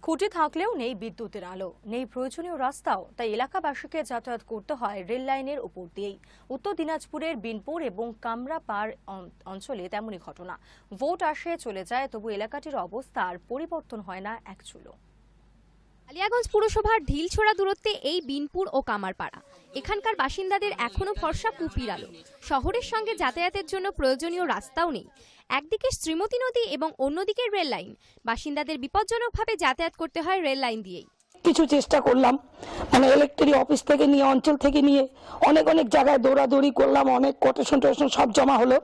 খুঁটি থাকলেও নেই বিদ্যুতের আলো, নেই প্রয়োজনীয় রাস্তাও, তাই এলাকাবাসীকে যাতায়াত করতে হয় রেল লাইনের উপর দিয়েই। উত্তর দিনাজপুরের বিনপুর এবং কামরাপাড় অঞ্চলে তেমনই ঘটনা। ভোট আসে চলে যায়, তবু এলাকাটির অবস্থা আর পরিবর্তন হয় না এক চুলো। কালিয়াগঞ্জ পুরসভার ঢিলছোড়া দূরত্বে এই বিনপুর ও কামারপাড়া। এখানকার বাসিন্দাদের এখনো ভরসা কুপির আলো। শহরের সঙ্গে যাতায়াতের জন্য প্রয়োজনীয় রাস্তাও নেই। একদিকে শ্রীমতী নদী এবং অন্যদিকে রেল লাইন। বাসিন্দাদের বিপজ্জনকভাবে যাতায়াত করতে হয় রেল লাইন দিয়েই। কিছু চেষ্টা করলাম, মানে ইলেকট্রিক অফিস থেকে নিয়ে, অঞ্চল থেকে নিয়ে অনেক জায়গায় দৌড়াদৌড়ি করলাম, অনেক কোটেশন সব জমা হলো,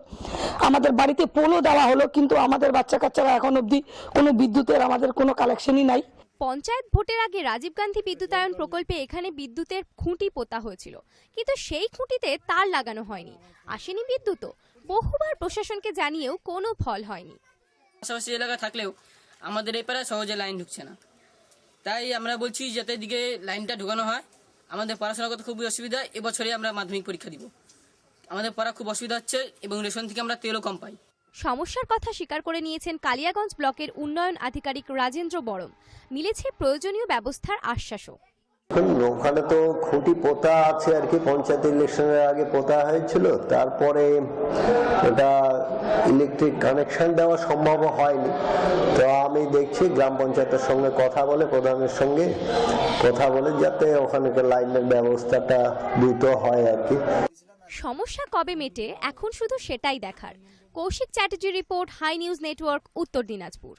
আমাদের বাড়িতে পোলও দেওয়া হলো, কিন্তু আমাদের বাচ্চা কাচ্চারা এখন অবধি কোনো বিদ্যুতের আমাদের কোনো কালেকশনই নাই। পঞ্চায়েত ভোটের আগে রাজীব গান্ধী বিদ্যুতায়ন প্রকল্পে এখানে বিদ্যুতের খুঁটি পোতা হয়েছিল, কিন্তু সেই খুঁটিতে তার লাগানো হয়নি। আসেনি বিদ্যুৎও। বহুবার প্রশাসনকে জানিয়েও কোনো ফল হয়নি। পাশাপাশি এলাকা থাকলেও আমাদের এই পাড়ায় সহজে লাইন ঢুকছে না, তাই আমরা বলছি যাতে দিকে লাইনটা ঢুকানো হয়। আমাদের পড়াশোনা করতে খুবই অসুবিধা। এবছরে আমরা মাধ্যমিক পরীক্ষা দিব, আমাদের পড়া খুব অসুবিধা হচ্ছে এবং রেশন থেকে আমরা তেলও কম পাই। সমস্যার কথা স্বীকার করে নিয়েছেন কালিয়াগঞ্জ ব্লকের উন্নয়ন আধিকারিক রাজেন্দ্র বড়ম। মিলেছে প্রয়োজনীয় ব্যবস্থার আশ্বাসও। ওখানে তো খুঁটি পোতা আছে আর কি, পঞ্চায়েত ইলেকশনের আগে পোতা হয়েছিল, তারপরে এটা ইলেকট্রিক কানেকশন দেওয়া সম্ভব হয়নি। তো আমি দেখছি গ্রাম পঞ্চায়েতের সঙ্গে কথা বলে, প্রধানের সঙ্গে কথা বলে যাতে ওখানকার লাইনের ব্যবস্থাটা দ্রুত হয় আর কি। সমস্যা কবে মেটে এখন শুধু সেটাই দেখার। Koushik Chatterjee report, hi news network, Uttar Dinajpur.